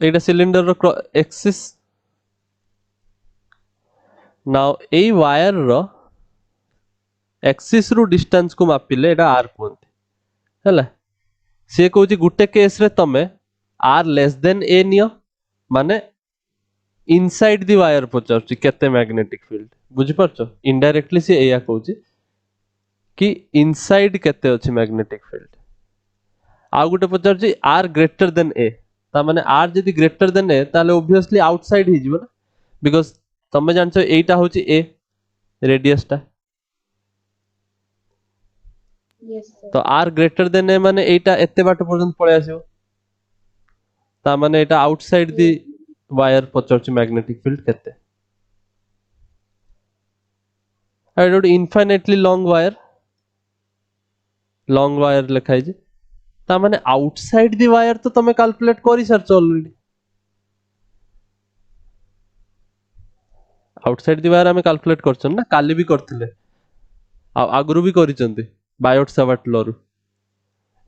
এইটা সিলিন্ডার র এক্সিস নাও এই ওয়্যার র एक्सिस रु डिस्टेंस को मापिले एटा r कहते हैला से कहूची गुटे केस रे तमे r less than a neo माने इनसाइड दी वायर पचारची केते मैग्नेटिक फील्ड बुझी पारछो इनडायरेक्टली से एया कहूची कि इनसाइड केते अछि magnetic field uh Gute पचारची r greater than a ता माने r जदी ग्रेटर देन a ताले ऑब्वियसली आउटसाइड ही जीवो ना बिकॉज़ तमे जानछो एटा होची a रेडियस टा Yes, sir. तो r ग्रेटर देन a माने एटा एते बाट पर्यंत पळे आसीबो ता माने एटा आउटसाइड दी वायर पचारची मैग्नेटिक फील्ड केते एटा गोटे इनफाइनाइटली लॉन्ग वायर लिखाई जे ता माने आउटसाइड दी वायर तो तमे कैलकुलेट करि सरछ ऑलरेडी आउटसाइड दी वायर हमें कैलकुलेट करछन ना काली भी करथिले आगुरु भी करिसंती बायोट सावर्ट लॉ रु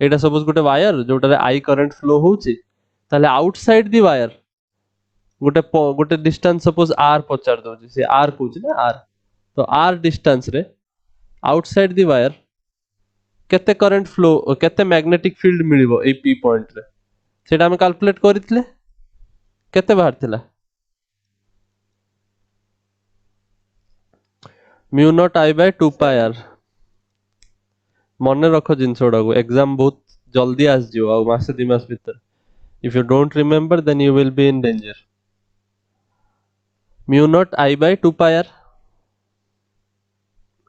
एटा सपोज गोटे वायर जोटा रे आई करंट फ्लो होउची ताले आउटसाइड दी वायर गोटे डिस्टेंस सपोज r पचार दोची से r कहूची ना r तो r डिस्टेंस रे आउटसाइड दी वायर केते करंट फ्लो केते मैग्नेटिक फील्ड मिलिबो ए p पॉइंट रे सेटा हम कैलकुलेट करितले केते बाहर थिला mu naught I by 2 pi r मन रख जिनस गुड़ा को एग्जाम बहुत जल्दी आस जियो आ मासे दी मास भीतर if you don't remember then you will be in danger mu not I by 2 pi r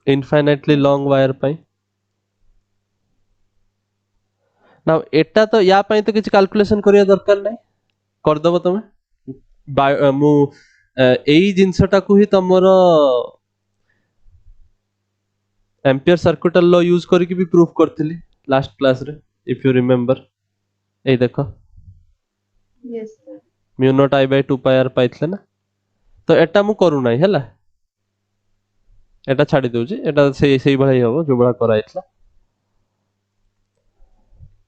infinitely long wire pi now एटा तो या पाई तो किछ कैलकुलेशन करिया दरकार नै कर दबो तमे मु एई जिनसटा को ही तमरो एम्पियर सर्किटल लॉ यूज करके भी प्रूफ करथिली लास्ट क्लास रे इफ यू रिमेंबर ए देखो Yes, sir. Mu naught I by 2 pi r पाइथले ना तो एटा मु करू नाही हैला एटा छाडी दोची एटा सेही भळै हबो जो बळा कराइतला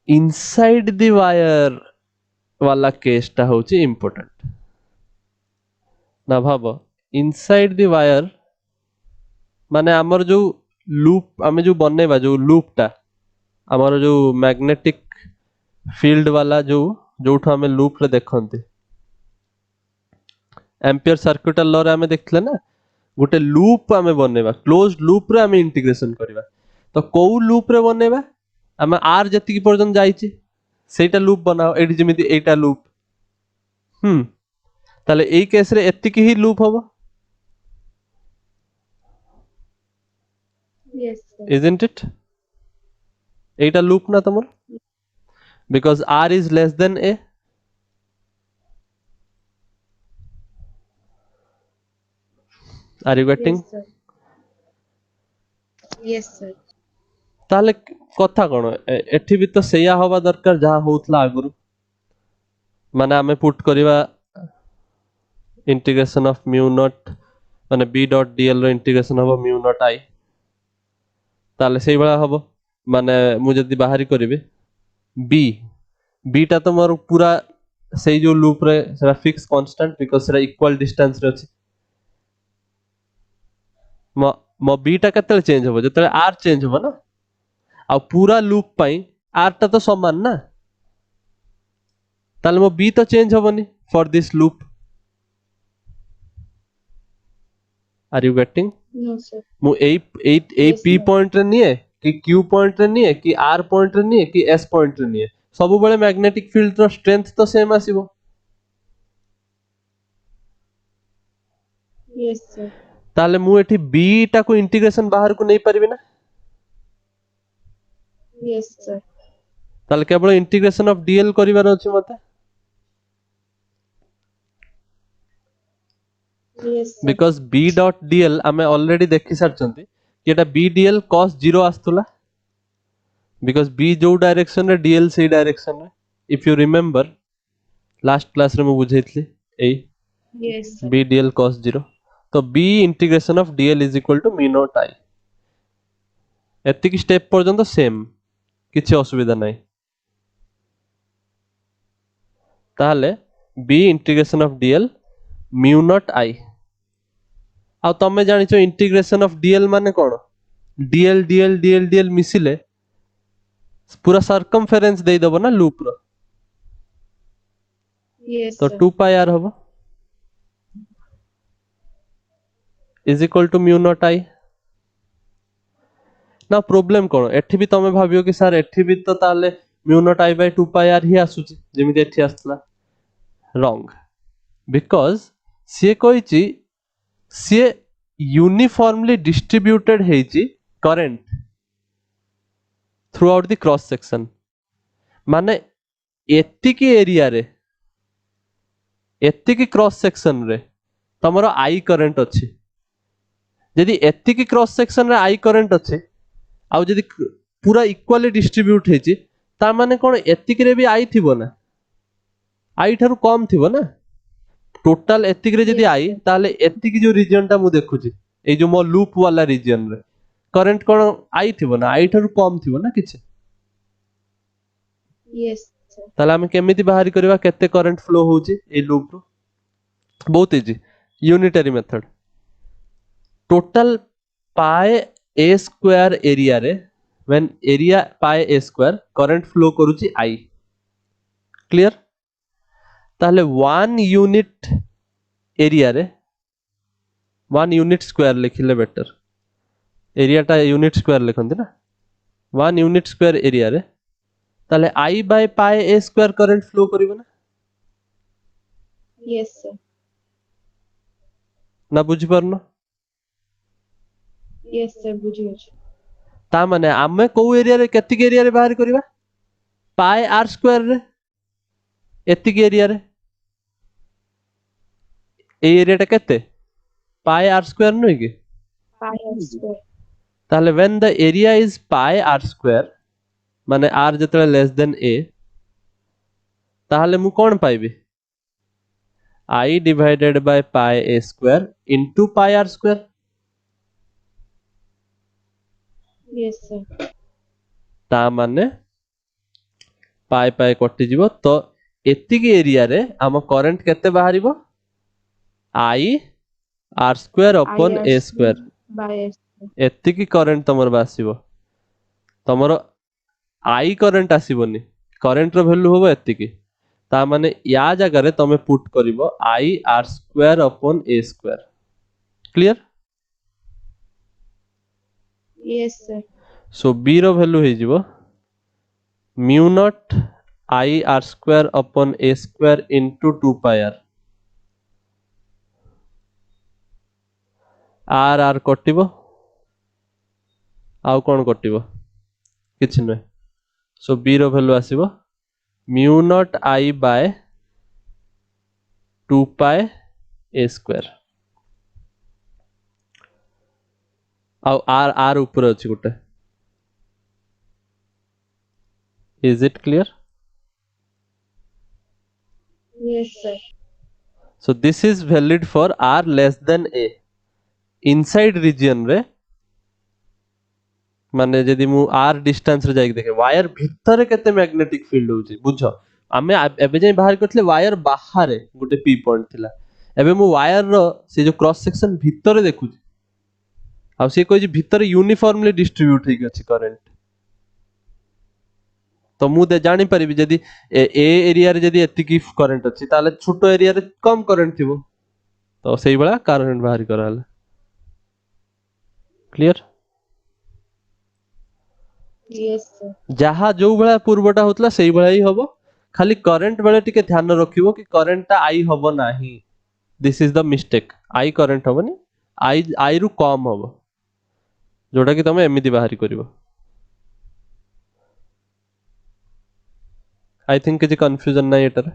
इनसाइड दी वायर वाला केसटा होची इंपोर्टेंट ना भाबो इनसाइड दी वायर माने हमर जो लूप आमे जो बनेबा जो लूपटा हमर जो मैग्नेटिक फील्ड वाला जोठो हमें लूप रे देखंती एम्पियर सर्किटल लॉ रे हमें देखले ना गोटे लूप हमें बनेबा क्लोज्ड लूप रे हमें इंटीग्रेशन करबा तो को लूप रे बनेबा हमें r जति की पर्यंत जाईची सेटा लूप बनाओ एडी जेमिति एटा लूप ताले एई केस रे एति की ही लूप होबो Yes, sir. isn't it Etah loop ना तमर because r is less than a are you getting Yes, sir. Yes, sir. ताले कथा कोन एठी भी तो सेया होबा दरकार जहा होतला आगुरु माने हमें पुट करिवा इंटीग्रेशन ऑफ म्यू नॉट माने b डॉट dl रो इंटीग्रेशन होबो म्यू नॉट i ताले सेही बळा होबो माने मु जदी बाहरी करिवे b टा तो मोर पूरा सेही जो लूप रे सेरा फिक्स कांस्टेंट बिकॉज़ सेरा इक्वल डिस्टेंस रे अछि मो b टा केतले चेंज होबो जतले r चेंज होबो ना आ पूरा लूप पाई r टा तो समान ना ताले मो b तो चेंज होबोनी for this loop are you getting No, sir. मु ए Yes, p sir. पॉइंट रे निए कि q पॉइंट रे निए कि r पॉइंट रे निए कि s पॉइंट रे निए सब बेले मैग्नेटिक फील्ड रो स्ट्रेंथ तो सेम आसीबो Yes, sir. ताले मु एठी b टा को इंटीग्रेशन बाहर को नहीं परिबे ना Yes, sir. ताले केवल इंटीग्रेशन ऑफ dl करिवार अछि मते Yes, sir. Because b dot dl हमें ऑलरेडी देखि सारचंती कि एटा b dl cos 0 आस्तुला बिकॉज़ b जो डायरेक्शन रे dl से डायरेक्शन रे if you remember last class रे मु बुझेइतली ए Yes, sir. b dl cos 0 तो b integration of dl is equal to mu not i एति की स्टेप पर्यंत सेम किछि असुविधा नाही ताहले b integration of d l mu not I आ तमे जानिचो इंटीग्रेशन ऑफ डीएल माने कोन डीएल डीएल डीएल डीएल मिसिले पूरा सर्कमफेरेंस दे दबो ना लूप रो Yes, तो sir. 2 पाई आर होबो is equal to mu not I ना प्रॉब्लम कोन एठी भी तमे भाबियो कि सर एठी भी तो ताले mu not I by 2 pi r ही आसुची जेमिति एठी आसला रॉन्ग बिकॉज सी कोइची सी यूनिफॉर्मली डिस्ट्रीब्यूटेड हेची current throughout the cross section माने एतिकी एरिया रे एतिकी क्रॉस सेक्शन रे तमरो आई करंट अछि यदि एतिकी क्रॉस सेक्शन रे आई करंट अछि आउ यदि पूरा इक्वली डिस्ट्रीब्यूट हेची ता माने कोन एतिकी रे भी आई थिबो ना आई ठारू कम थिबो ना टोटल एतिकी रे यदि Yes, आई sir. ताले एतिकी जो रीजन टा मु देखुची ए जो मो लूप वाला रीजन रे करंट कोन आई थिबो ना आई ठारू कम थिबो ना किछ Yes, sir. ताले हम केमिति बाहरी करबा केते करंट फ्लो होउची ए लूप रो बहुत इजी यूनिटरी मेथड टोटल पाए ए स्क्वायर एरिया रे व्हेन एरिया पाए ए स्क्वायर करंट फ्लो करूची आई क्लियर ताले 1 यूनिट एरिया रे 1 यूनिट स्क्वायर लिखिले बेटर एरिया टा यूनिट स्क्वायर लिखंती ना 1 यूनिट स्क्वायर एरिया रे ताले I by pi a square current flow करिवो ना Yes, sir. ना बुझी परनो Yes, sir. बुझियोछ. ता माने आमे को एरिया रे केतिक एरिया रे बाहर करबा पाए आर स्क्वायर रे एतिक एरिया रे ए एरिया टा केते पाए आर स्क्वायर नय कि Pi r square. ताले when the area is pi r square माने आर जतले लेस देन ए ताहले मु कोन पाइबी I divided by pi a square into pi r square Yes, sir. ता माने पाए पाए कटि जीवो तो एतिकी एरिया रे हम करंट केते बाहरिबो I r square I upon r a square square by r square. एतिकी करंट तमर बासिबो तमरो आई करंट आसीबोनी करंट रो वैल्यू होबो एतिकी ता माने या जगह रे तमे पुट करिवो I r square upon a square clear Yes, sir. So B रो वैल्यू हे जीवो mu not I r square upon a square into 2 pi r r r कटिबो आउ कोन कटिबो किछ नै सो बी रो value आसीबो mu naught I by 2 pi A square आउ are are ऊपर अछि गुटे is it clear Yes, sir. so this is valid for r less than a inside region रे माने जदि मु r डिस्टेंस रे जाई देखे वायर भितर केते मैग्नेटिक फील्ड होची बुझो आमे एबे जाई बाहर करथले वायर बाहर गुटे पी पॉइंट थिला एबे मु वायर रो से जो क्रॉस सेक्शन भितर देखुची आ से कोइ जे भितर यूनिफॉर्मली डिस्ट्रीब्यूट हेइ अछि करंट तो मु दे जानि परिबि जदि ए एरिया रे जदि एतिकी करंट अछि ताले छोटो एरिया रे कम करंट थिबो तो सेही बळा करंट बाहर कराला क्लियर Yes, sir. जहा जो बळा पूर्वटा होतला सेही बळा ही हबो खाली करंट बेले टिके ध्यान रखिबो कि करंट ता आई हबो नाही this is the mistake I current हबोनी आई रु कम हबो जोटा कि तमे एमिति बाहरी करिवो आई थिंक किछि कंफ्यूजन नै एटर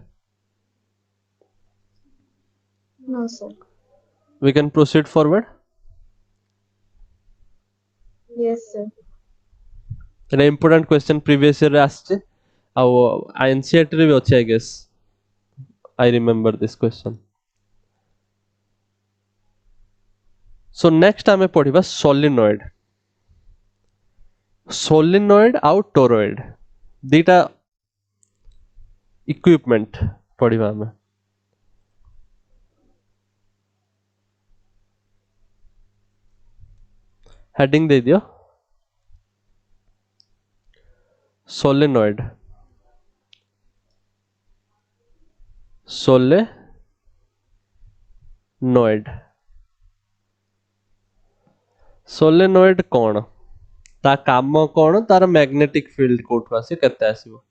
No, sir. We can proceed forward Yes, sir. एटा इंपोर्टेंट क्वेश्चन प्रीवियस ईयर रे आछे आ एनसीईआरटी रे भी अछि I guess I remember this question so next आमे पढिबा सोलिनॉइड आउ टोरॉइड दीटा इक्विपमेंट पढिबा आमे हेडिंग दे दियो सोलेनॉइड सोलेनॉइड सोलेनॉइड कौन ता काम कौन तार मैग्नेटिक फील्ड कोठु आसी केते आसीबो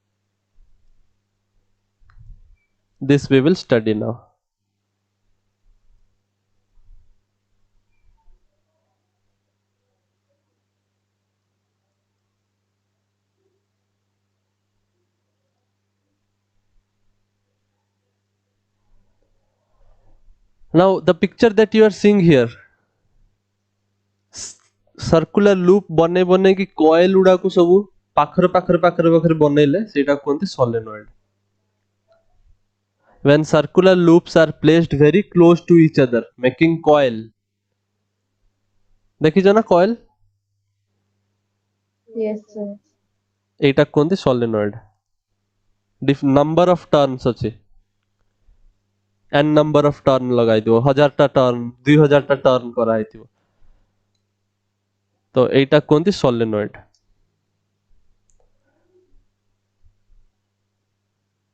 this we will study now now the picture that you are seeing here circular loop बने बने कि कॉइल उडा को सब पाखर बनेले सेटा कोनते solenoid when circular loops are placed very close to each other making coil देखिଛ ना coil Yes, sir. एटा कोनते सोलेनॉइड नंबर ऑफ टर्न्स अछि n नंबर ऑफ टर्न लगाई दियो 1000 टा टर्न 2000 टा टर्न कराई दियो तो एटा कोनते सोलेनॉइड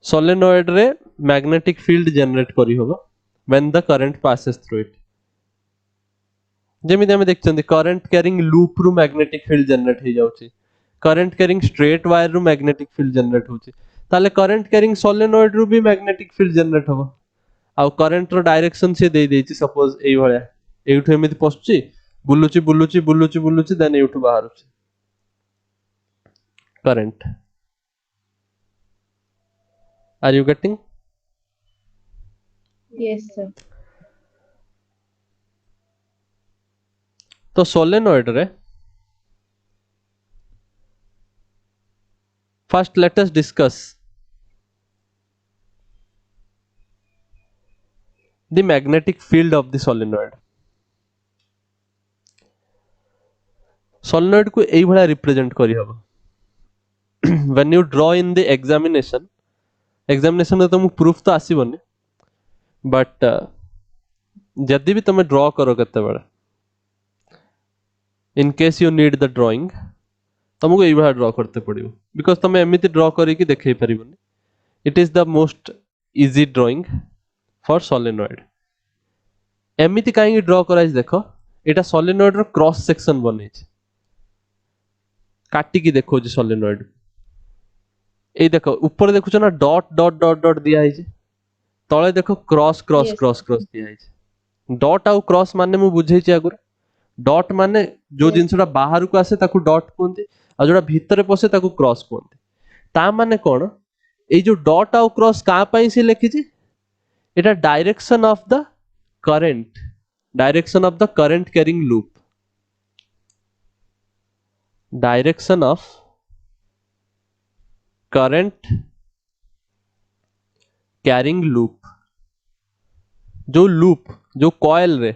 सोलेनॉइड रे मैग्नेटिक फील्ड जनरेट करी होबो when the current passes through it जेमिति हमें देखछन्ती करंट कैरिंग लूप रु मैग्नेटिक फील्ड जनरेट हो जाउची करंट कैरिंग स्ट्रेट वायर रु मैग्नेटिक फील्ड जनरेट होची ताले करंट कैरिंग सोलेनॉइड रु भी मैग्नेटिक फील्ड जनरेट होबो आ करंट रो डायरेक्शन से दे देची सपोज एई भलिया एउठु एमिति पसुची बुलुची देन एउठु बाहरुची current are you getting Yes, sir. तो सोलेनॉइड रे first let us discuss the magnetic field of the solenoid solenoid को एई भलिया रिप्रेजेंट करी हबो when you draw in the examination में तुमको प्रूफ तो आसीबनी बट जदि भी तुम ड्रॉ करो केते बेले in case you need the drawing तुमको एई भलिया ड्रॉ करते पड़िबो बिकॉज़ तुम एमिति ड्रॉ करी कि देखै परिबनी it is the most easy drawing for solenoid एमिति काहे ड्रॉ कराइछ देखो एटा सोलेनॉइड रो क्रॉस सेक्शन बनेछ काटी की देखो जे सोलेनॉइड ए देखो ऊपर देखुछ ना डॉट डॉट डॉट डॉट दिया है तळे देखो cross cross Yes. Cross cross दिया है डॉट आउ क्रॉस माने मु बुझै छी आगुर डॉट माने जो Yes. जिनसटा बाहर को आसे ताकू डॉट कोनते आ जोडा भीतर पसे ताकू क्रॉस कोनते ता माने कोन ए जो डॉट आउ क्रॉस का पई से लिखि छी एटा direction of the current carrying loop direction of current carrying loop जो कॉइल रे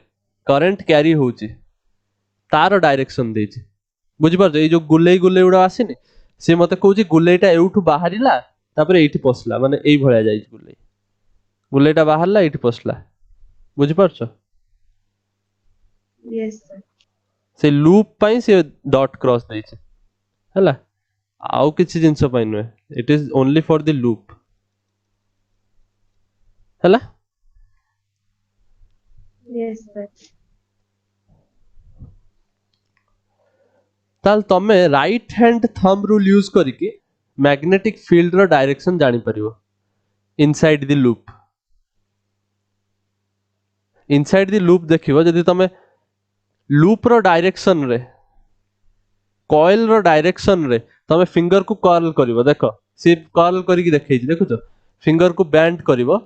करंट कैरी होची तार डायरेक्शन देची बुझि पारछ ए जो गुलेई गुलेई उडा आसीनी से मते कहूची गुलेईटा एउठु बाहरिला तापरे एठी पसला माने एई भलिया जाई गुलेईटा बाहरला एठी पसला बुझि पारछ Yes, sir. से लूप पई से डॉट क्रॉस देची हला आउ किछि जिंस पई न it is only for the loop हला Yes, sir. ताल तमे right hand thumb rule use करिके मैग्नेटिक फील्ड रो डायरेक्शन जानि परिबो इनसाइड द लूप देखिबो जदि तमे लूप रो डायरेक्शन रे कॉइल रो डायरेक्शन रे तमे फिंगर को कर्ल करिवो देखो से कर्ल करिके देखैछि देखुछो फिंगर को बेंड करिवो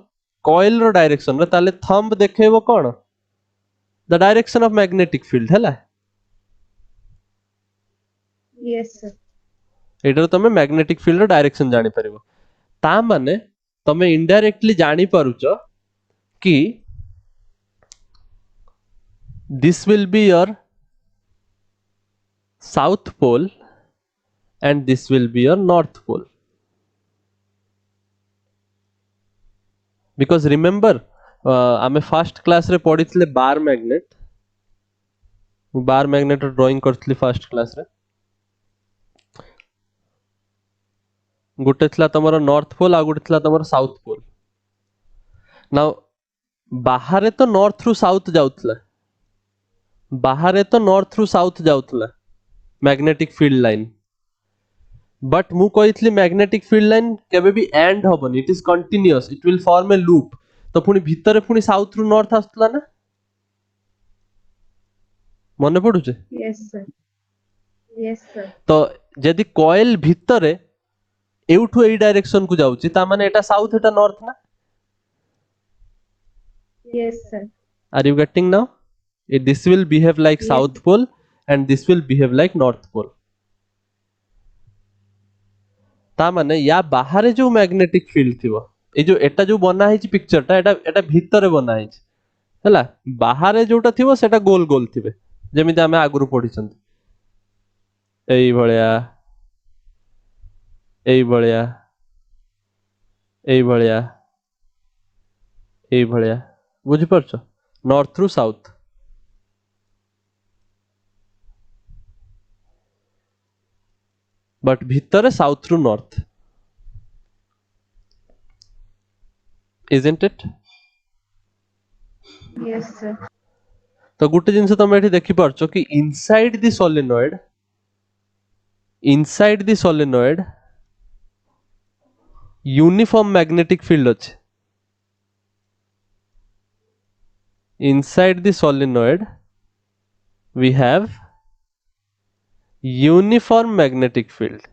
कॉइल रो डायरेक्शन रे ताले थंब देखैबो कोन the direction of magnetic field हला Yes, sir. एटर तमे मैग्नेटिक फील्ड रो डायरेक्शन जानि परिबो ता माने तमे इनडायरेक्टली जानि पारुचो कि this will be your south pole and this will be your north pole because remember आमे फर्स्ट क्लास रे पढितले bar magnet bar magnet drawing करथली फर्स्ट क्लास रे गोटे थिला तमरो नॉर्थ पोल आ गोटे थिला तमरो साउथ पोल नाउ बाहर तो नॉर्थ रु साउथ जाउथला बाहर तो नॉर्थ रु साउथ जाउथला मैग्नेटिक फील्ड लाइन बट मु कहितली मैग्नेटिक फील्ड लाइन केबे भी एंड होबनी it is continuous it will form a loop तो पुनी भितरे पुनी साउथ रु नॉर्थ आस्तला ना मने पडुचे Yes, sir. Yes, sir. तो यदि कॉइल भितरे एउठु एई डायरेक्शन को जाउची ता माने एटा साउथ एटा नॉर्थ ना Yes, sir. Are you getting now this will behave like Yes. South pole and this will behave like north pole ता माने या बाहर जो मैग्नेटिक फील्ड थिवो ए जो एटा जो बना है पिक्चर टा एटा एटा भितरे बना है हला बाहर जोटा थिवो सेटा गोल गोल थिबे जेमिति आमे आगुरु पढिसंती एई भलिया एई भलिया एई भलिया एई भलिया बुझि परछो नॉर्थ रु साउथ बट भितरे साउथ रु north isn't it Yes, sir. तो गुटे जिनस तुम एठी देखि परछो कि inside the solenoid uniform magnetic field अछि inside the solenoid we have uniform magnetic field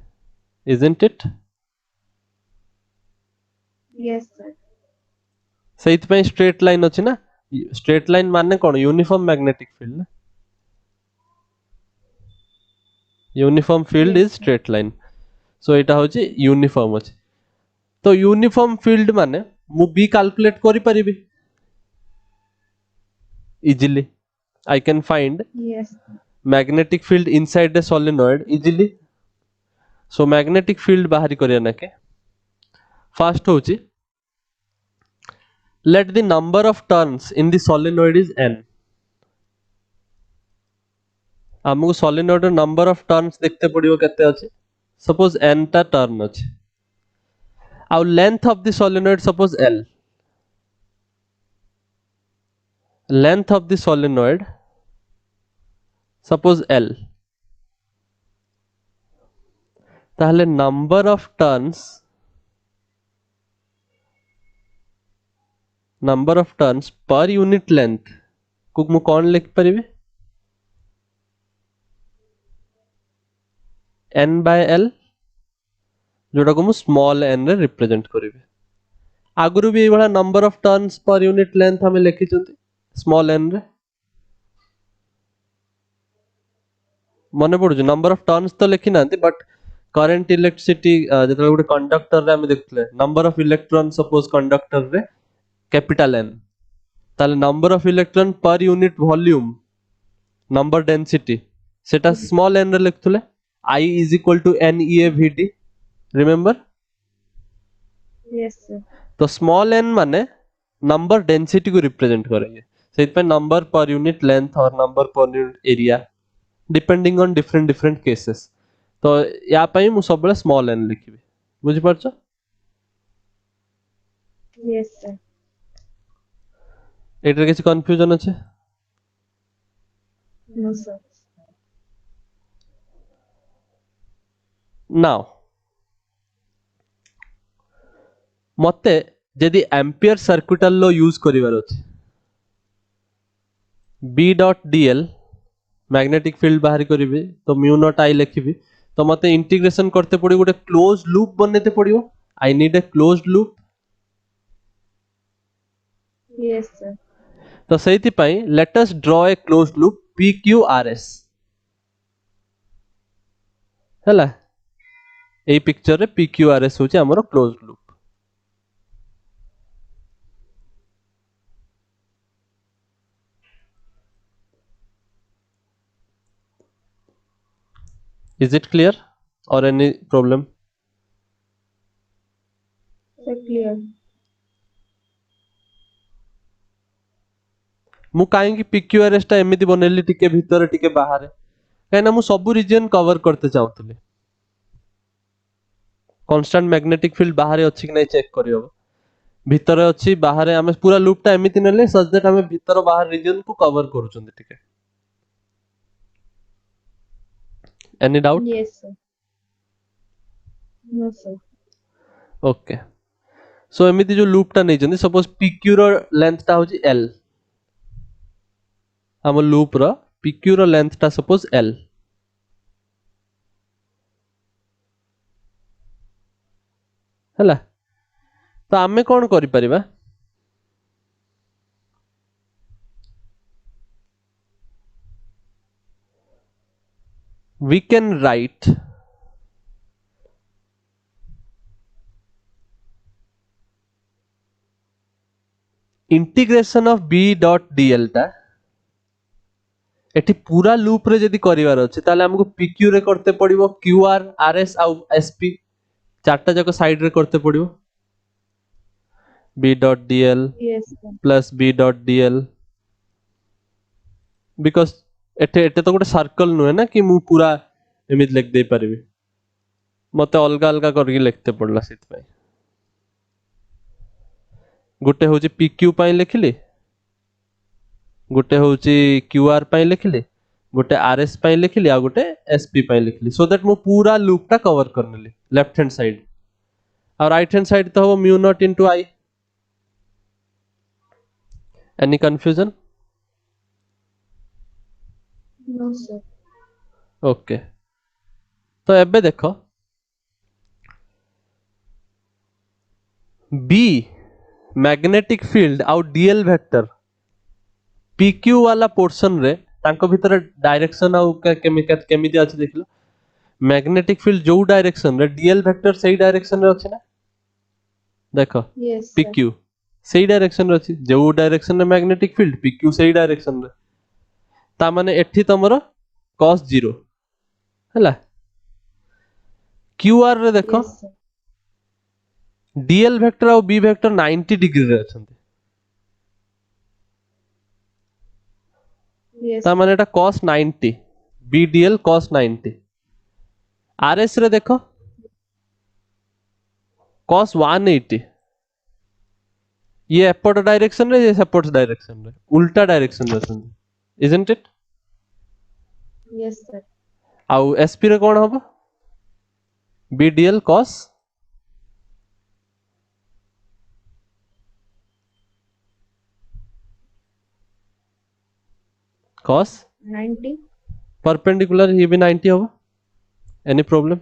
isn't it Yes, sir. सेइत पे स्ट्रेट लाइन अछि ना स्ट्रेट लाइन माने कोन यूनिफॉर्म मैग्नेटिक फील्ड ना uniform field Yes, is sir. Straight line so एटा होछि uniform अछि तो uniform field माने मु बी कैलकुलेट करि परिबी easily I can find Yes. magnetic field inside the solenoid easily so magnetic field बाहरी करिया ना के फर्स्ट होची let the number of turns in the solenoid is n हमको solenoid ର number of turns देखते पड़ियो केते अछि suppose n टा टर्न अछि ଆଉ length of the solenoid suppose l length of the solenoid suppose l ताहले number of turns per unit length को मु कोन लिख परिबे n by l जोटा को मु स्मॉल n रे रिप्रेजेंट करिबे आगुरु भी एभला number of turns per unit length हमें लिखि चंती स्मॉल n रे मने पडुछ नंबर ऑफ टर्न्स तो लिखि नांती but current electricity जेतले Gute conductor रे हम देखले number of electron suppose conductor रे कैपिटल n ताले number of electron per unit volume number density सेटा स्मॉल n रे लिखथुले I is equal to NeAVD remember Yes, sir. तो स्मॉल n माने number density को रिप्रेजेंट करेंगे सेट पे number पर यूनिट लेंथ और number per unit area depending on different cases तो या पई मु सबले स्मॉल n लिखिबी बुझि परछो Yes, sir. एटर किछि कंफ्यूजन अछि No, sir. नाउ मते यदि एम्पियर सर्किटल लो यूज करिवार अछि B dot dl magnetic field बाहर करिवे तो म्यू नॉट I लिखिबी तो मते इंटीग्रेशन करते पड़ी गोटे क्लोज लूप बनेते पड़ियो I need a closed loop Yes, sir. तो सेति पई let us draw a closed loop PQRS हला ए पिक्चर रे PQRS होची हमरो closed loop is it clear or any problem Sir, clear. मु काहेकि PQRS टा एमिति बनेली टिके भितर टिके बाहर कहना मु सब रीजन कवर करते चाहूतली कांस्टेंट मैग्नेटिक फील्ड बाहर अछि कि नै चेक करियो भितर अछि बाहर आमे पूरा लूप टा एमिति नेले सच दैट आमे भितर बाहर रीजन को कवर करूचंदी टिके any doubt Yes, sir. No, sir. Okay so एमिति जो लूप टा नै जंदी सपोज PQ रो लेंथ टा होची L हम लूप रो PQ रो लेंथ टा सपोज L हला तो आमे कोन करि परिबा we can write integration of B dot dl टा एठी पूरा लूप रे जदी करिवार अछि ताले हमको PQ रे करते पड़िबो QR RS आउ SP चारटा जको साइड रे करते पड़िबो B dot dl Yes, sir. plus B dot dl because एटे एटे तो गोटे सर्कल नुहे ना कि मु पूरा एमित लिख दे परिबी मते अलगा अलगा करके लिखते पड़ला सित पय गोटे होची PQ पय लिखली गोटे होची QR पय लिखली गोटे RS पय लिखली आ गोटे SP पय लिखली सो दैट मु पूरा लूप टा कवर करनेली लेफ्ट हैंड साइड और राइट हैंड साइड तो हो mu naught into I any confusion No, sir. Okay तो एबे देखो B मैग्नेटिक फील्ड आउ DL वेक्टर PQ वाला पोर्शन रे तांको भीतर डायरेक्शन आउ केमिति अछि देखलो मैग्नेटिक फील्ड जो डायरेक्शन रे DL वेक्टर सही डायरेक्शन रे अछि ना देखो Yes, sir. PQ सही डायरेक्शन रे अछि जो डायरेक्शन रे मैग्नेटिक फील्ड PQ सही डायरेक्शन रे ता माने एठी तमरो cos 0 हला QR रे देखो Yes, sir. DL वेक्टर और B वेक्टर 90 डिग्री रे अछंती Yes, ता sir. माने एटा cos 90 BDL cos 90 RS रे देखो cos 180 ये एपट डायरेक्शन रे ये सेपट डायरेक्शन रे उल्टा डायरेक्शन रे अछंती इजंट इट Yes, sir. आउ SP रे कोन हबो BDL cos cos 90. परपेंडिकुलर ये भी 90 होगा एनी प्रॉब्लम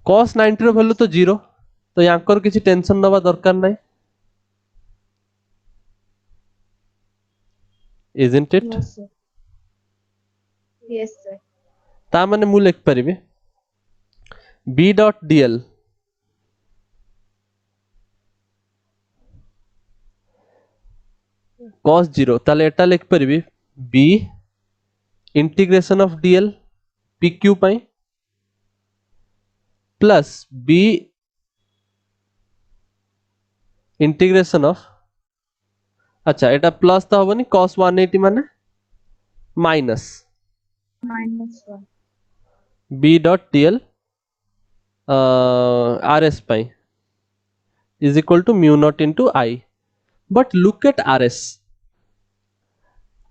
cos 90 रो वैल्यू तो 0 तो यांकर किसी टेंशन नबा दरकार नहीं isn't it No, sir. Yes, sir. ता माने मु लिख परिबे B dot dl cos 0 ताले एटा लिख परिबे B integration of dl PQ पई प्लस B इंटीग्रेशन ऑफ अच्छा एटा प्लस तो हबनी cos 180 माने minus Minus 1. B dot dl RS pi is equal to mu naught into I. But look at RS.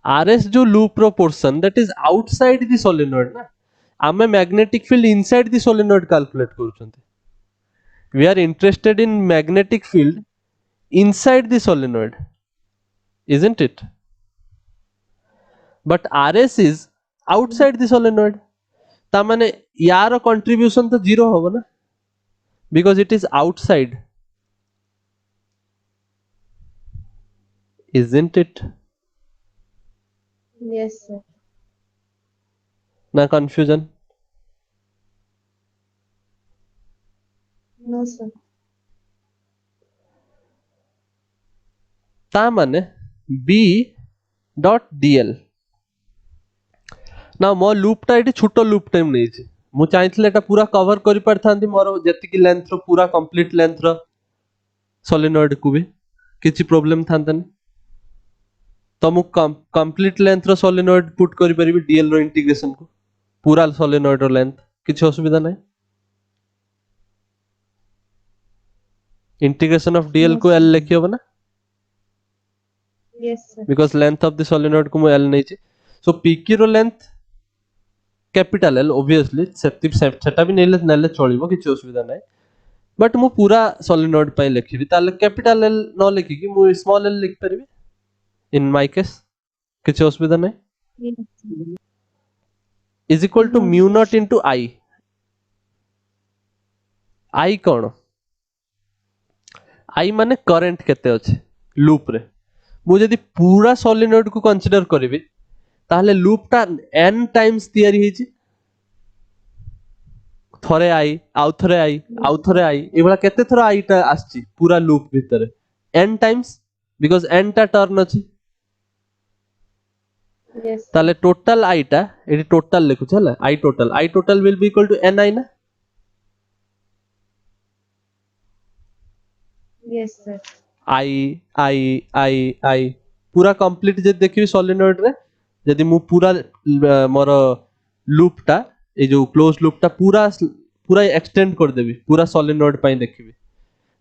RS जो loop रो portion that is outside the solenoid ना आमे magnetic field inside the solenoid calculate करूछंती. We are interested in magnetic field inside the solenoid, isn't it? But RS is outside the solenoid. ता माने यार contribution तो zero होगा ना because it is outside, isn't it? Yes, sir. ना confusion No, sir. ता माने B dot dl ना मो लूप टा एटी छोटो लूप टाइम नहीं छी मु चाहिथिले एटा पूरा कवर करि परथांती मोर जति लेंथ रो पूरा कंप्लीट लेंथ रो सोलिनॉइड को भी किछि प्रॉब्लम थांतनी तो मु कंप्लीट लेंथ रो सोलेनॉइड पुट करि परिबी डीएल रो इंटीग्रेशन को पूरा सोलेनॉइड रो लेंथ किछि असुविधा नै इंटीग्रेशन ऑफ डीएल No, को sir. एल लिखि होबो ना Yes, sir. Because length of the solenoid को मु एल नै छी सो पीक्यू रो लेंथ कैपिटल एल ऑब्वियसली सेटा भी नेले नेले चलिबो किछि असुविधा नै बट मु पूरा सोलेनॉइड पय लिखिबी ताले कैपिटल एल न लिखि कि मु स्मॉल एल लिख परिबी इन माय केस किछि असुविधा नै Yes, sir. Is equal to No, mu sir. Naught into I I कोन आई माने करंट केते अछि लूप रे मु जदी पूरा सोलेनॉइड को कंसीडर करबी ताहले लूप टा n टाइम्स तयारी हेछि थरे आई आउ थरे आई एबला केते थरा आई टा आछि पूरा लूप भीतर n टाइम्स बिकॉज़ n टा टर्न अछि Yes, sir. ताले टोटल आई टा एडी टोटल लिखु छला I total will be equal to n I ना Yes, sir. आई पूरा कंप्लीट जे देखिबी सोलेनॉइड रे यदि मु पूरा मोर लूप टा ए जो क्लोज लूप टा पूरा एक्सटेंड कर देबी पूरा सोलेनॉइड पई देखिबी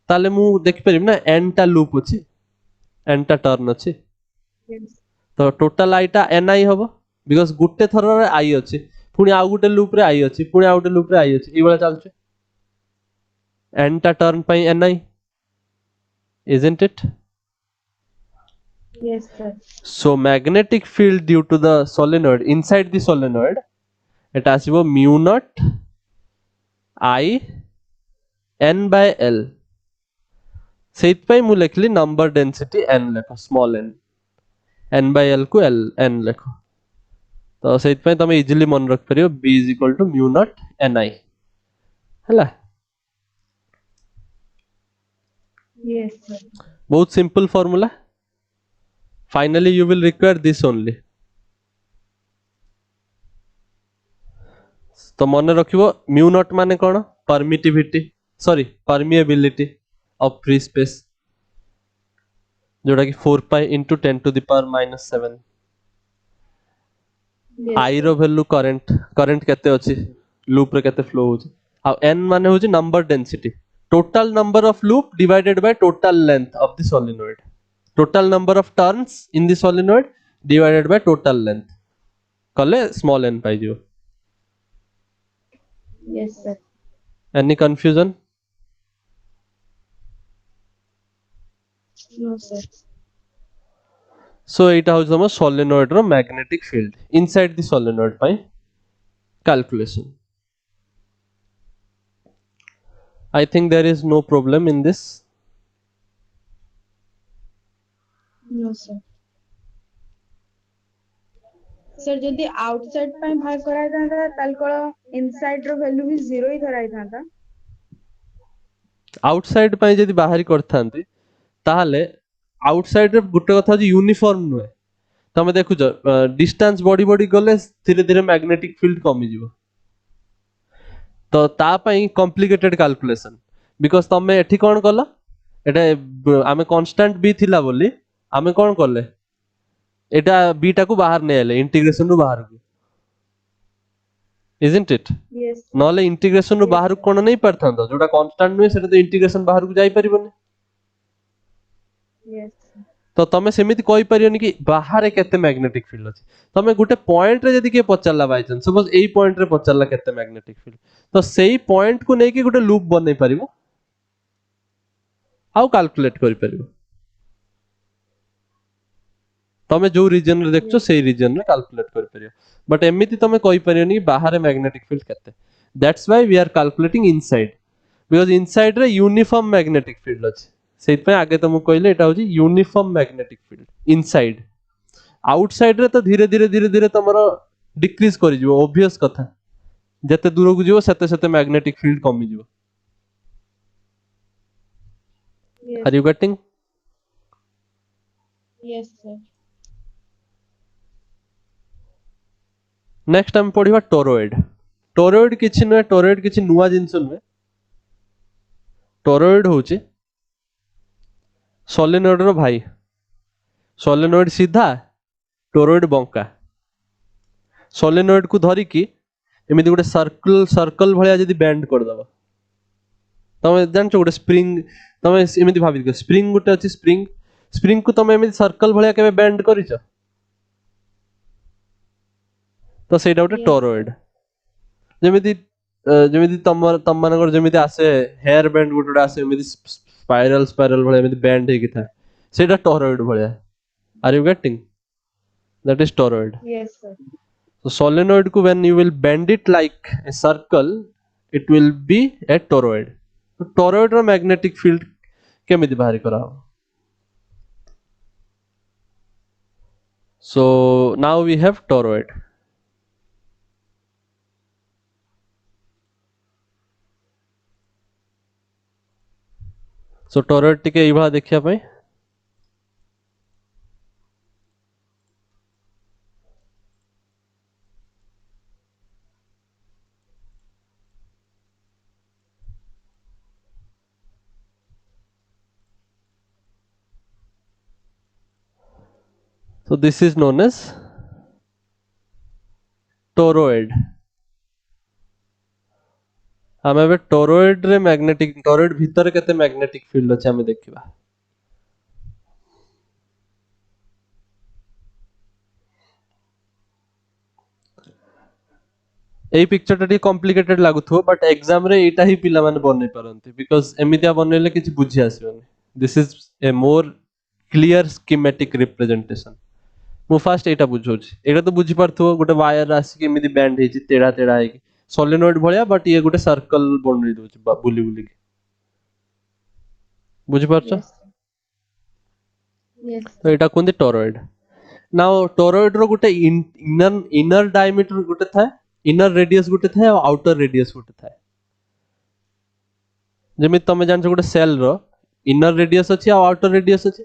ताले मु देखि परिबी ना n टा लूप अछि n टा टर्न अछि Yes. तो टोटल आई टा n आई हबो बिकॉज़ गुटे थर रे आई अछि पुनी आ गुटे लूप रे आई अछि पुनी आ गुटे लूप रे आई अछि ई वाला चलछ n टा टर्न पई n I isn't it Yes, sir. so magnetic field due to the solenoid inside the solenoid it ଆସିବ mu naught I n by l ସେଇଥି ପାଇଁ ମୁଁ ଲେଖିଲି number density n ଲେଖ small n by l କୁ l n ଲେଖ ତ ସେଇଥି ପାଇଁ ତମେ इजीली मन रख परियो b is equal to mu naught ni ହେଲା Yes, sir. बहुत simple formula finally you will require this only तो मन रखिबो म्यू नॉट माने कोन permittivity sorry permeability of free space जोड़ा कि 4 pi into 10 to the power minus 7 Yes, I sir. रो वैल्यू करंट केते अछि लूप रे केते फ्लो होछि आ n माने होछि number density total number of loop divided by total length of the solenoid total number of turns in the solenoid divided by total length कले small n पाइ जियो Yes, sir. Any confusion No, sir. So एटा होछ हम solenoid रो magnetic field inside the solenoid पाइ calculation I think there is no problem in this No, sir. Sir जदि outside ପାଇଁ ଭାଗ କରାଯାଇଥାନ୍ତା ତାହେଲେ କଣ ଇନସାଇଡ ର ଭ୍ୟାଲୁ ବି 0 ହିଁ ଧରାଇଥାନ୍ତା आउटसाइड पाइ जदि बाहरी करथांती ताहले आउटसाइड रे गुटे कथा जे यूनिफॉर्म नुहे तमे देखुछ डिस्टेंस बॉडी बॉडी गले धीरे धीरे मैग्नेटिक फील्ड कमी जीवो तो ता पई कॉम्प्लिकेटेड कैलकुलेशन बिकॉज़ तमे एठी कोन कला एटा आमे कांस्टेंट बी थिला बोली आमे कोन करले एटा बी टा को बाहर नै आले इंटीग्रेशन रो बाहर को isn't it yes sir. नले इंटीग्रेशन रो Yes, बाहर sir. कोन नै परथांतो जोटा कांस्टेंट नुहे सेटा तो इंटीग्रेशन बाहर को जाई परिबोनी yes sir. तो तमे सेमिति कहि परियोनी कि बाहर केते मैग्नेटिक फील्ड अछि तमे गुटे पॉइंट रे जदि के पचरला बाय चांस सपोज एई पॉइंट रे पचरला केते मैग्नेटिक फील्ड तो सेई पॉइंट को नै कि गुटे लूप बनै परिबो हाउ कैलकुलेट करि परिबो तमे जो रीजन रे देखछो सेई रीजन रे कैलकुलेट करि परियो बट एमिति तमे कहि परियोनी कि बाहर मैग्नेटिक फील्ड केते that's why we are calculating inside because inside रे यूनिफॉर्म मैग्नेटिक फील्ड अछि सेति पे आगे तुमको कहले एटा होची uniform magnetic field inside outside रे तो धीरे धीरे तमरो डिक्रीज करि जिवो ऑब्वियस कथा जते दूर को जिवो सेते सेते मैग्नेटिक फील्ड कमी जिवो Yes, are you getting yes sir. Next हम पढिबा टोरॉइड किछि न टोरॉइड किछि नुवा जिंस न टोरॉइड होची सोलेनॉइड रो भाई सोलेनोइड सीधा टोरॉइड बंका सोलेनोइड को धरिकी एमती गोटे सर्कल सर्कल भाया जदी बेंड कर दबा तमे जानछ गोटे स्प्रिंग तमे एमती भाबी दियो स्प्रिंग गोटे अछि स्प्रिंग स्प्रिंग को तमे एमती सर्कल भाया केबे बेंड करिछ तो सेटा गोटे Yes, टोरॉइड जेमिति जेमिति तम मानकर जेमिति आसे हेयर बैंड गोटे आसे एमिति स्पाइरल स्पाइरल भले एमिति बैंड हेकी था सेटा टोरॉइड भले are you getting that is toroid yes, sir. so solenoid को when you will bend it like a circle it will be a toroid तो toroid रो magnetic field केमिति बाहरी करा so now we have toroid so toroid टिके एई भला देखिया पई so this is known as toroid हम एबे टोरॉइड रे मैग्नेटिक टोरॉइड भीतर केते मैग्नेटिक फील्ड अछि हम देखिबा एई पिक्चर टा कॉम्प्लिकेटेड लागुथो बट एग्जाम रे एटा ही पिला माने बनै परंती बिकॉज़ एमितिया बनैले किछ बुझी आसीबनी this is a more clear schematic representation मु फास्ट एटा बुझौछि एटा तो बुझी परथो गोटे वायर आसी के एमिति बैंड हेछि तेड़ा तेड़ा हेकि सोलेनोइड भलिया बट ये गोटे सर्कल बनै दोछि बुली बुली के बुझी परछो Yes, sir. Yes, तो एटा कोनदी टोरॉइड नाउ टोरॉइड रो गोटे इनर डायमीटर गोटे थाए इनर रेडियस गोटे थाए और आउटर रेडियस गोटे थाए जेमि तमे जानछ गोटे सेल रो इनर रेडियस अछि और आउटर रेडियस अछि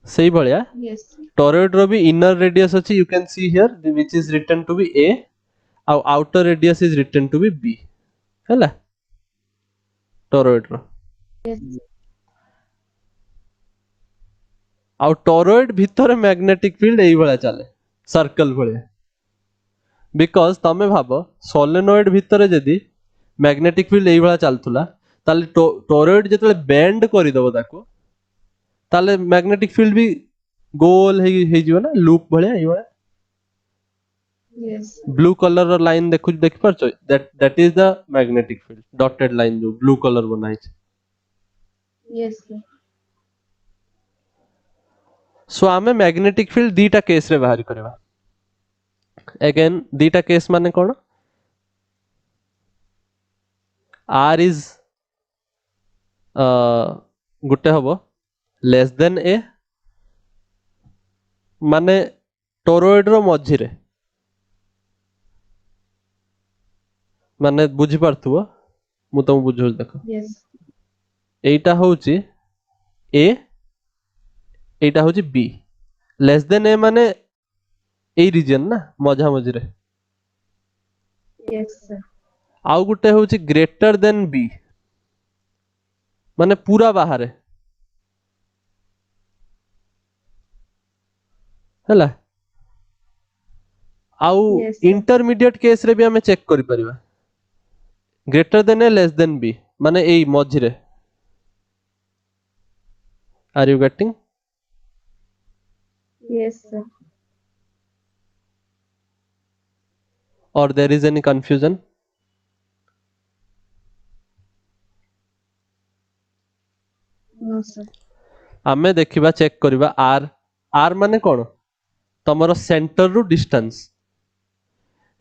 सही भलिया yes, sir. टोरॉइड रो भी इनर रेडियस अछि you can see here which is written to be a और outer radius is written to be b हैला टोरॉइड रो Yes, और टोरॉइड भीतर मैग्नेटिक फील्ड एई भला चले सर्कल भलिया बिकॉज तमे भाबो सोलेनोइड भीतर जदी मैग्नेटिक फील्ड एई भला चलतुला ताले टोरॉइड जेतले बेंड करि दबो ताको ताले मैग्नेटिक फील्ड भी गोल हे जिवो ना लूप भलिया एई भला yes, sir. ब्लू कलर रो लाइन देखु देख परछो that is the magnetic field dotted line जो ब्लू कलर बनाई छै Yes, sir. सो आमे मैग्नेटिक फील्ड दीटा केस रे बाहर करबा अगेन दीटा केस माने कोन r इज गुटे हबो लेस देन a माने टोरॉइड रो मझी रे माने बुझी परथुबो मु तुम बुझो देखो Yes, एटा होची a एटा होची b लेस देन a माने एई रीजन ना मझा मझी रे yes, sir. आउ गुटे होची ग्रेटर देन b माने पूरा बाहर हैला आउ Yes, sir. इंटरमीडिएट केस रे भी हमें चेक करि परिबा greater than A less than B माने एई मझी रे are you getting Yes, sir. और there is any confusion No, sir. आमे देखिबा चेक करिबा आर आर माने कोन तमरो सेंटर रु डिस्टेंस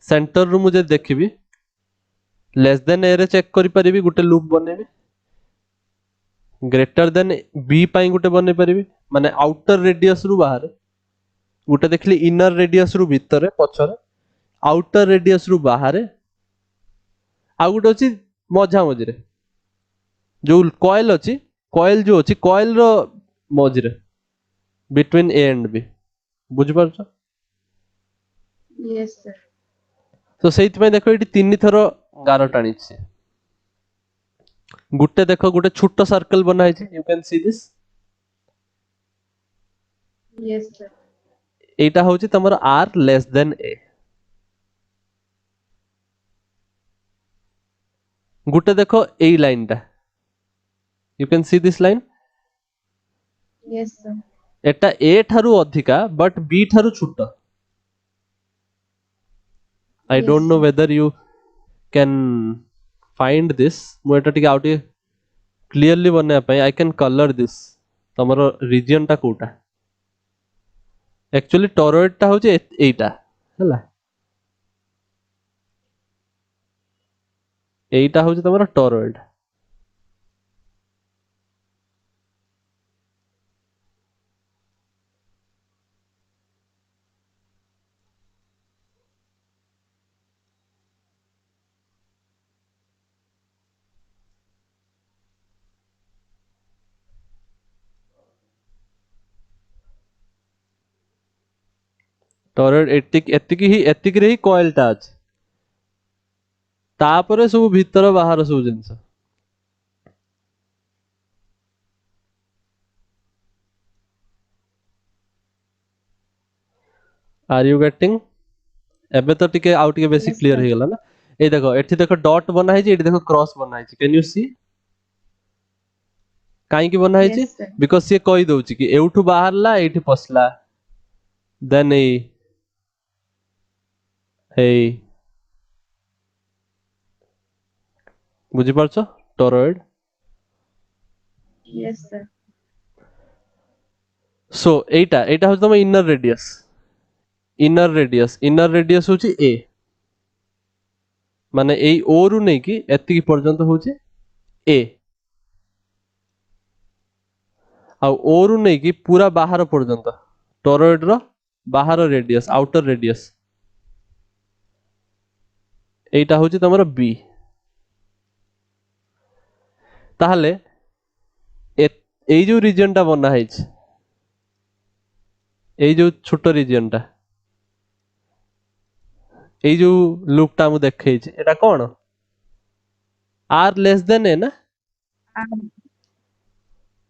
सेंटर रु मुझे देखिबी लेस देन ए रे चेक करि परिबी गुटे लूप बनेबी ग्रेटर देन बी पाई गुटे बने परिबी माने आउटर रेडियस रु बाहर गुटे देखली इनर रेडियस रु भीतर पछरे आउटर रेडियस रु बाहर आ गुटे अछि मझा मझिरे जो कॉइल अछि कॉइल जो अछि कॉइल रो मझिरे बिटवीन ए एंड बी बुझ परछ Yes, sir. तो सेहित में देखो एटी तीन थर गार टाणी छी गुटे देखो गुटे छोटो सर्कल बनाई छी you can see this yes sir, এইটা হচ্ছে তোমার r less than a। গুটে দেখো এই লাইনটা, you can see this line, yes sir, এটা a ଠାରୁ ଅଧିକା but b ଠାରୁ ଛୋଟ। I yes don't know sir, whether you can find this। ମୁଁ ଏଟା ଟିକେ ଆଉ ଟିକେ କ୍ଲିୟରଲି ବନେଇବା ପାଇଁ I can color this। ତମର ରିଜିଅନ ଟା କୋଉଟା? एक्चुअली टॉरॉइड टा होचे एटा हैला, एटा होचे तमरा टॉरॉइड। टॉरॉइड एतिक रे ही कॉइल टा अछि, तापरे सब भीतर बाहर सब जिंस। Are you getting? एबे तो टिके आउट के बेसिक yes क्लियर sir, हो गेला ना। ए देखो एठी देखो डॉट बना है जी, एठी देखो क्रॉस बना है जी, कैन यू सी काई की बना है जी? yes sir, बिकॉज़ ये कहि दउची कि एउठू बाहरला एठी पसला, देन ए हे बुझी पारछो टॉरॉइड। yes sir, सो एटा एटा हो तम इनर रेडियस, इनर रेडियस होची ए, माने एई ओ रु नै कि एतिकी पर्यंत होची ए, आ ओ रु नै कि पूरा बाहर पर्यंत टॉरॉइड रो बाहर रेडियस, आउटर रेडियस एटा होची तमरो बी। ताहले এই যে রিজিয়নটা বনা হয়েছে, এই যে ছোট রিজিয়নটা, এই যে লুপটা আমি দেখাইছি, এটা কোন? আর লেস দেন এ না,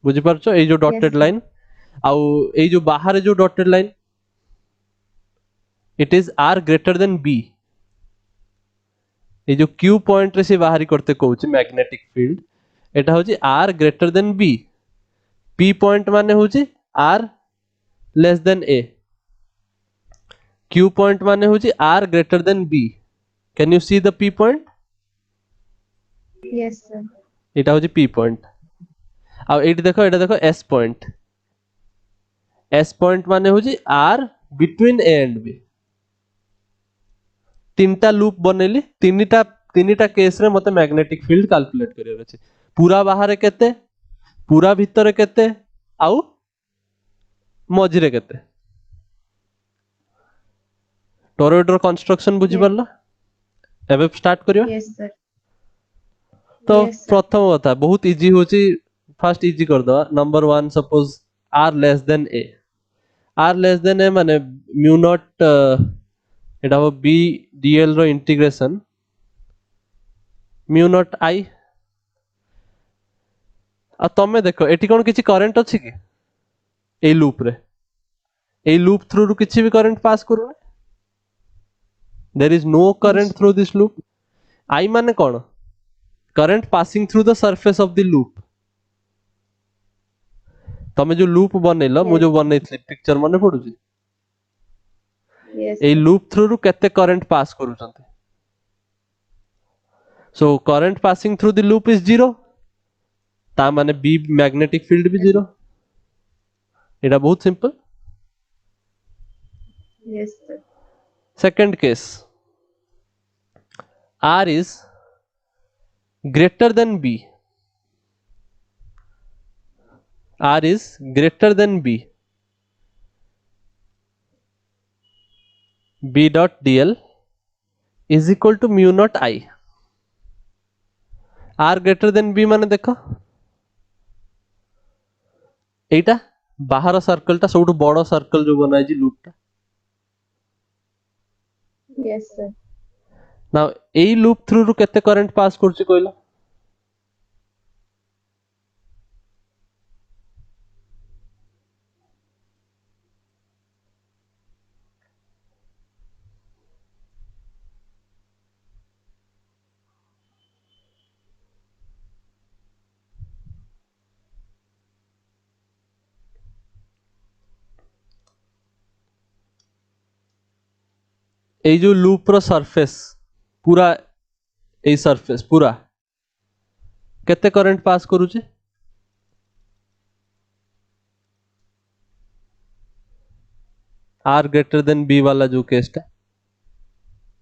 বুঝি পারছো? এই যে yes ডটেড sir, লাইন আউ এই যে বাহারে যে dotted line, it is R greater than B. এই যে কিউ পয়েন্ট রে সে বাহারি করতে কହୁଛି ম্যাগনেটিক ফিল্ড, এটা হচ্ছে r greater than b. P point মানে হচ্ছে r less than a, Q point মানে হচ্ছে r greater than b. Can you see the P point? yes sir, এটা হচ্ছে পি পয়েন্ট। আর এইটি দেখো, এটা দেখো এস পয়েন্ট। एस पॉइंट माने होची R between A and B. तीनटा लूप बनेली, तीनिटा केस रे मते मैग्नेटिक फील्ड कैलकुलेट करियर अछि। पूरा बाहर केते, पूरा भीतर केते, आउ मझिरे केते। टॉरॉइड रो कंस्ट्रक्शन बुझि yes, परला? एबे स्टार्ट करियो। yes sir, तो yes sir, प्रथम कथा बहुत इजी होची, फर्स्ट इजी कर दो। Number 1 suppose r less than a. R less than a माने म्यू नॉट এটা হবো বি ডিএল র ইন্টিগ্রেশন म्यू नॉट आई। आ तमे देखो एटी कोन किछि करंट अछि कि ए लूप रे? ए लूप थ्रू रु किछि भी करंट पास करू, there is no yes current through this loop. I माने कोन? Current passing through the surface of the loop. तमे जो लूप बनेलो, मु yes जो बनेइथले पिक्चर मने पडुची, yes ए sir, लूप थ्रू रु केते करंट पास करूचंते। So current passing through the loop is zero, ता माने बी मैग्नेटिक फील्ड भी जीरो। एटा बहुत सिंपल। yes sir, second case, r is greater than b, r is greater than b, b dot dl is equal to mu naught I। r greater than b माने देखो एटा बाहर circle टा सबटु बड़ circle जो बनाई जी लूप टा yes sir, ना, एई loop through रु केते करंट पास करछि कहलो? এই जो लूप रो सरफेस पूरा এই सरफेस पूरा केते करंट पास करूचे आर ग्रेटर देन बी वाला जो केस टा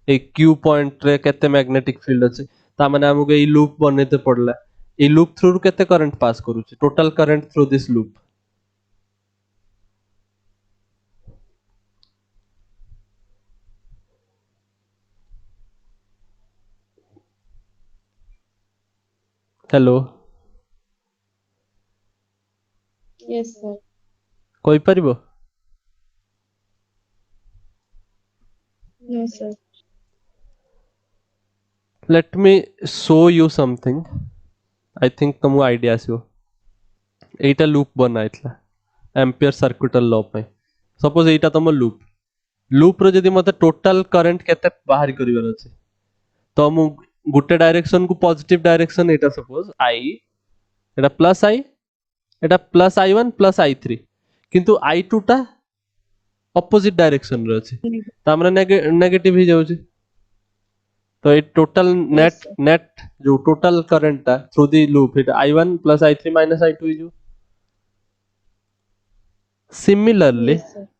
এই क्यू पॉइंट रे केते मैग्नेटिक फील्ड अछि ता माने हमको এই लूप बनेते पड़ला এই लूप थ्रू केते करंट पास करूचे total current through this loop hello yes sir कोई परिबो no sir let me show you something I think तुमको आईडिया आसीबो एटा लूप बनाइतला एम्पियर सर्किटल लॉ पे सपोज एटा तुम लूप लूप रो जदी मते टोटल करंट केते बाहर करिवार अछि तो मु गुटे डायरेक्शन को positive direction Etah suppose I Etah plus I Etah plus आई1 plus आई3 किंतु आई2 टा ऑपोजिट डायरेक्शन रे अछि ता माने नेगेटिव ही जाउछि तो ये total yes net sir net जो टोटल करंट टा through the loop it i1 plus i3 minus i2 is similarly yes sir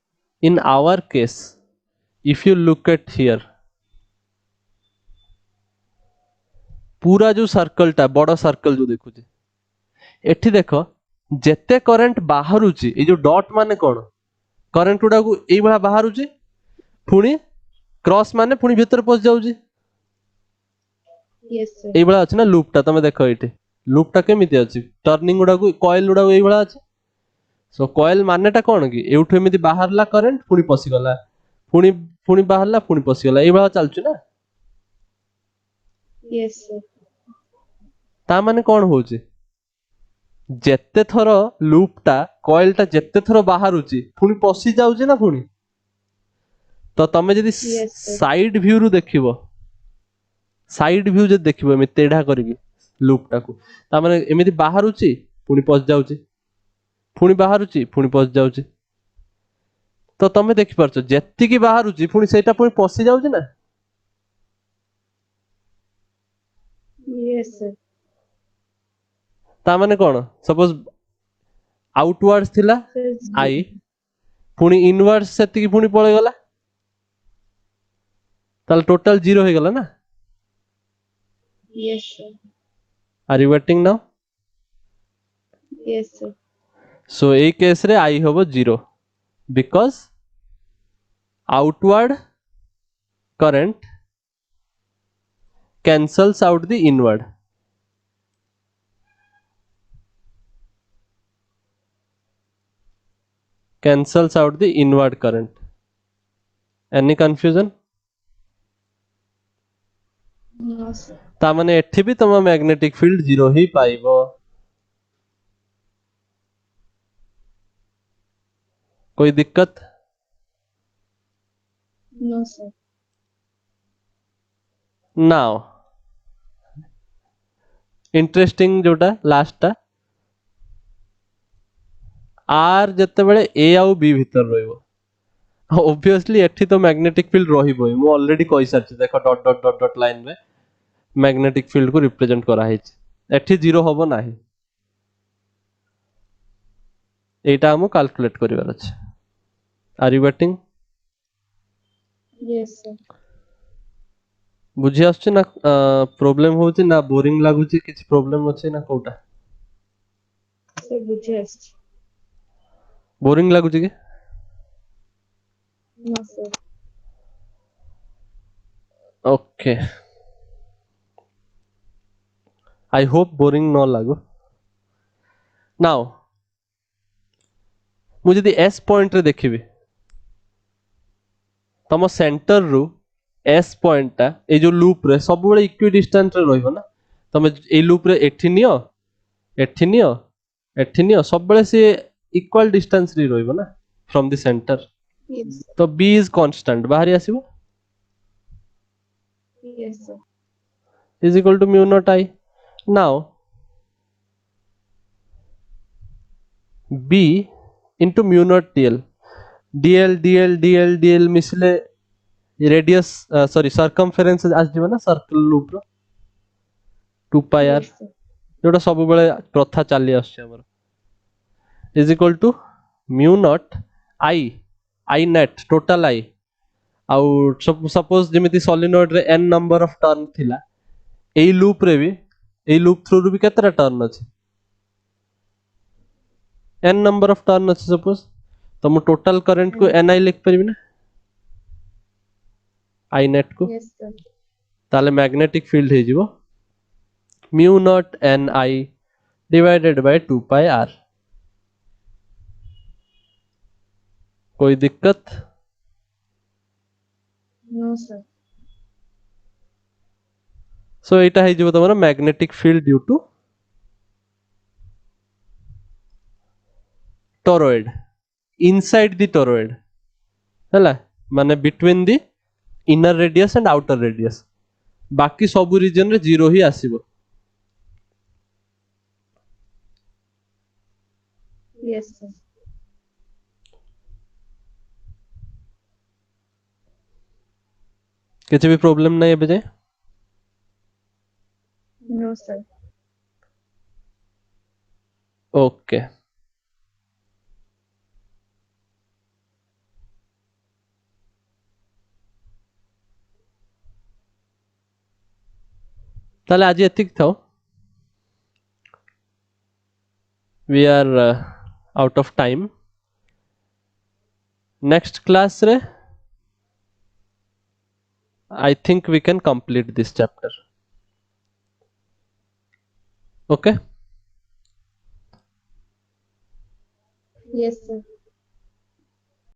in our case if you look at here पूरा जो सर्कल टा बड़ सर्कल जो देखुचे एठी देखो जेते करंट बाहरुची ए जो डॉट माने कोन करंट गुडा को एई भला बाहरुची पुनी क्रॉस माने पुनी भीतर पस जाउची yes sir एई भला अछि ना लूप टा तमे देखो एठी लूप टा केमिति अछि टर्निंग गुडा को कॉइल गुडा को एई भला अछि सो कॉइल मानेटा कोन कि एउठु एमिति बाहरला करंट पुनी पसी गला पुनी पुनी बाहरला पुनी पसी गला एई भला चलछु ना yes sir ता माने कोन होउची जेते थरो लूप टा कॉइल टा जेते थरो बाहरुची पुनी पसी जाउची ना पुनी तो तमे जदी yes sir साइड व्यू रु देखिबो साइड व्यू जे देखिबो एमि तेढा करिकि लूप टा को ता माने एमिति बाहरुची पुनी पस जाउची पुनी बाहरुची पुनी पस जाउची तो तमे देखि परछो जेत्ती की बाहरुची पुनी सेटा पुनी पसी जाउची ना yes sir ता माने कोन सपोज आउटवर्ड्स थिला sir आई पुनी इनवर्ड्स सेति की पुनी पळे गला ताल टोटल जीरो हो गला ना yes sir are you getting now yes sir so A case रे आई होबो zero because outward current cancels out the inward cancels out the inward current any confusion no sir ता माने एठी भी तमा मैग्नेटिक फील्ड जीरो ही पाइबो कोई दिक्कत no sir now interesting जोटा लास्ट टा आर जते बेले ए आउ बी भीतर रहइबो ऑब्वियसली एठी तो मैग्नेटिक फील्ड रहिबो मु ऑलरेडी कहि सारछि देखो dot dot dot dot line में मैग्नेटिक फील्ड को रिप्रेजेंट करा हेछि एठी जीरो होबो नाही एटा हम कैलकुलेट करिवार अछि are you getting yes sir बुझी आछछि ना प्रॉब्लम होछि ना बोरिंग लागुछि किछ प्रॉब्लम अछि ना कोटा sir बुझे आछी बोरिंग लागुछि कि no sir okay I hope boring न लागो नाउ मु जदि एस पॉइंट रे देखिबी तम सेंटर रु एस पॉइंट टा ए जो लूप रे सब बेले इक्वि डिस्टेंस रे रहइबो ना तमे ए लूप रे एठी नियो एठी नियो एठी नियो सब बेले से इक्वल डिस्टेंस रे रहइबो ना फ्रॉम द सेंटर yes तो बी इज कांस्टेंट बाहरी आसीबो yes sir is equal to mu not I now b into mu naught dl dl dl dl dl मिसले रेडियस सॉरी सर्कमफेरेंस आसीଯିବ ना सर्कल लूप रो 2 पाई आर yes sir, जोटा सब बेले प्रथा चली आछे हमर is equal to mu not I net total I आउ सपोज जेमिति सोलिनॉइड रे n नंबर ऑफ टर्न थिला एई लूप रे भी एई लूप थ्रू रे भी केतरा टर्न अछि n नंबर ऑफ टर्न अछि सपोज तो मु टोटल करंट को yes ni लिख परिबि ना आई नेट को yes sir, ताले मैग्नेटिक फील्ड हे जिवो mu naught n I divided by 2 pi r कोई दिक्कत no sir, सो एटा हे जिवो तमरा magnetic field due to toroid inside the toroid हैला माने between the inner radius and outer radius बाकी सब रीजन रे जीरो ही आसीबो yes sir, किसी भी प्रॉब्लम नहीं है बजे no sir, ओके ताले आज एतिक थाओ we are out of time next class रे I think we can complete this chapter. Okay. yes sir.